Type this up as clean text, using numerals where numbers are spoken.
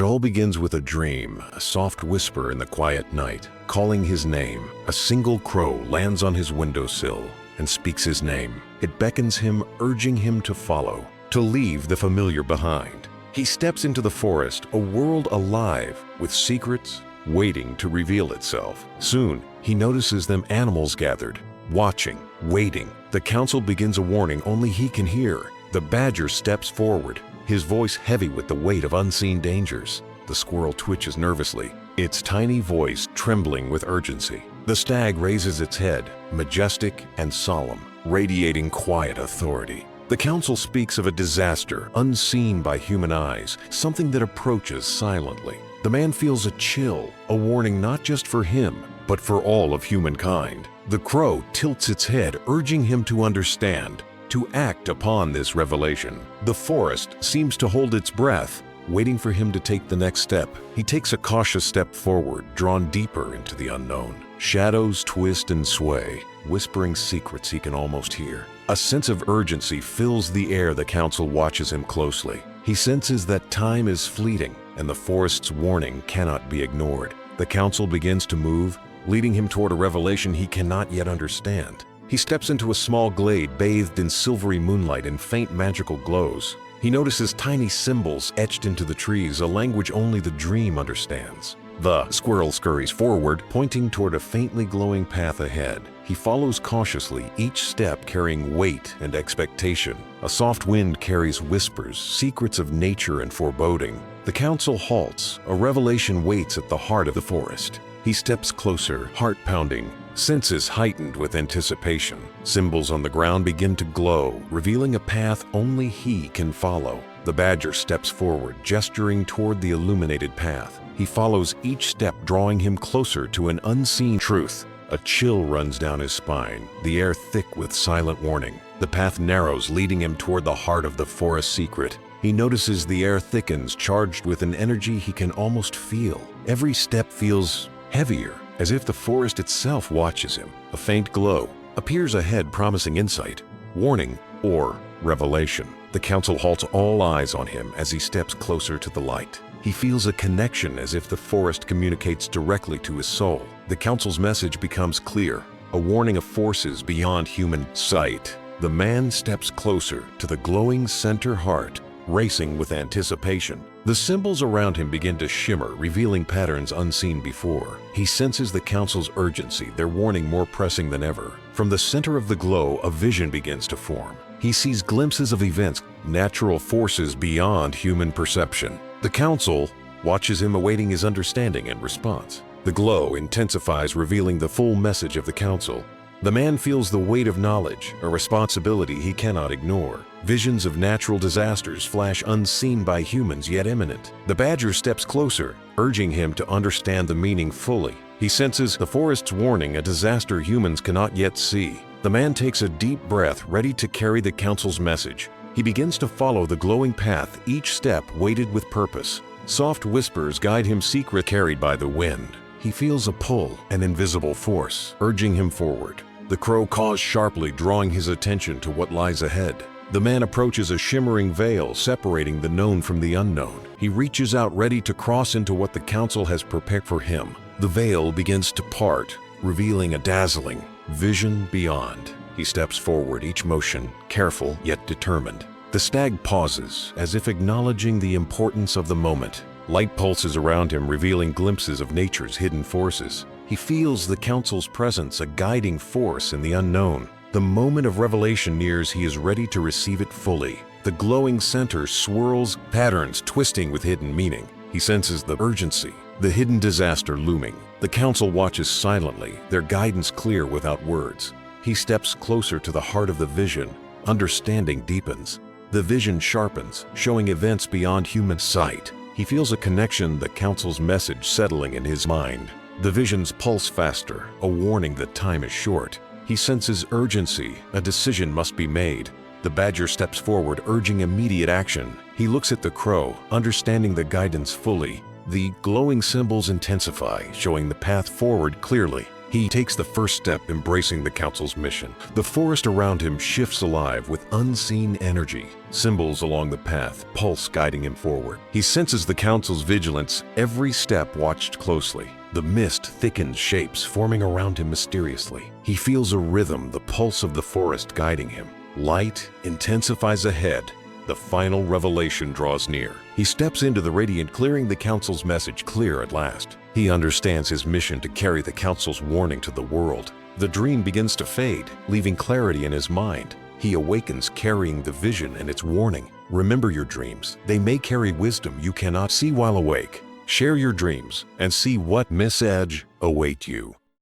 all begins with a dream, a soft whisper in the quiet night, calling his name. A single crow lands on his windowsill and speaks his name. It beckons him, urging him to follow, to leave the familiar behind. He steps into the forest, a world alive with secrets waiting to reveal itself. Soon, he notices them animals gathered, watching, waiting. The council begins a warning only he can hear. The badger steps forward, his voice heavy with the weight of unseen dangers. The squirrel twitches nervously, its tiny voice trembling with urgency. The stag raises its head, majestic and solemn, radiating quiet authority. The council speaks of a disaster unseen by human eyes, something that approaches silently. The man feels a chill, a warning not just for him, but for all of humankind. The crow tilts its head, urging him to understand, to act upon this revelation. The forest seems to hold its breath, waiting for him to take the next step. He takes a cautious step forward, drawn deeper into the unknown. Shadows twist and sway, whispering secrets he can almost hear. A sense of urgency fills the air. The council watches him closely. He senses that time is fleeting, and the forest's warning cannot be ignored. The council begins to move, leading him toward a revelation he cannot yet understand. He steps into a small glade bathed in silvery moonlight and faint magical glows. He notices tiny symbols etched into the trees, a language only the dream understands. The squirrel scurries forward, pointing toward a faintly glowing path ahead. He follows cautiously, each step carrying weight and expectation. A soft wind carries whispers, secrets of nature and foreboding. The council halts. A revelation waits at the heart of the forest. He steps closer, heart pounding, senses heightened with anticipation. Symbols on the ground begin to glow, revealing a path only he can follow. The badger steps forward, gesturing toward the illuminated path. He follows each step, drawing him closer to an unseen truth. A chill runs down his spine, the air thick with silent warning. The path narrows, leading him toward the heart of the forest secret. He notices the air thickens, charged with an energy he can almost feel. Every step feels heavier, as if the forest itself watches him. A faint glow appears ahead, promising insight, warning, or revelation. The council halts, all eyes on him as he steps closer to the light. He feels a connection, as if the forest communicates directly to his soul. The council's message becomes clear, a warning of forces beyond human sight. The man steps closer to the glowing center heart, racing with anticipation. The symbols around him begin to shimmer, revealing patterns unseen before. He senses the council's urgency, their warning more pressing than ever. From the center of the glow, a vision begins to form. He sees glimpses of events, natural forces beyond human perception. The council watches him, awaiting his understanding and response. The glow intensifies, revealing the full message of the council. The man feels the weight of knowledge, a responsibility he cannot ignore. Visions of natural disasters flash, unseen by humans yet imminent. The badger steps closer, urging him to understand the meaning fully. He senses the forest's warning, a disaster humans cannot yet see. The man takes a deep breath, ready to carry the council's message. He begins to follow the glowing path, each step weighted with purpose. Soft whispers guide him, secret carried by the wind. He feels a pull, an invisible force, urging him forward. The crow caws sharply, drawing his attention to what lies ahead. The man approaches a shimmering veil, separating the known from the unknown. He reaches out, ready to cross into what the council has prepared for him. The veil begins to part, revealing a dazzling vision beyond. He steps forward, each motion careful yet determined. The stag pauses, as if acknowledging the importance of the moment. Light pulses around him, revealing glimpses of nature's hidden forces. He feels the council's presence, a guiding force in the unknown. The moment of revelation nears. He is ready to receive it fully. The glowing center swirls, patterns twisting with hidden meaning. He senses the urgency, the hidden disaster looming. The council watches silently, their guidance clear without words. He steps closer to the heart of the vision. Understanding deepens. The vision sharpens, showing events beyond human sight. He feels a connection, the council's message settling in his mind. The visions pulse faster, a warning that time is short. He senses urgency, a decision must be made. The badger steps forward, urging immediate action. He looks at the crow, understanding the guidance fully. The glowing symbols intensify, showing the path forward clearly. He takes the first step, embracing the council's mission. The forest around him shifts alive with unseen energy. Symbols along the path pulse, guiding him forward. He senses the council's vigilance, every step watched closely. The mist thickens, shapes forming around him mysteriously. He feels a rhythm, the pulse of the forest guiding him. Light intensifies ahead. The final revelation draws near. He steps into the radiant, clearing the council's message clear at last. He understands his mission to carry the council's warning to the world. The dream begins to fade, leaving clarity in his mind. He awakens, carrying the vision and its warning. Remember your dreams. They may carry wisdom you cannot see while awake. Share your dreams and see what message await you.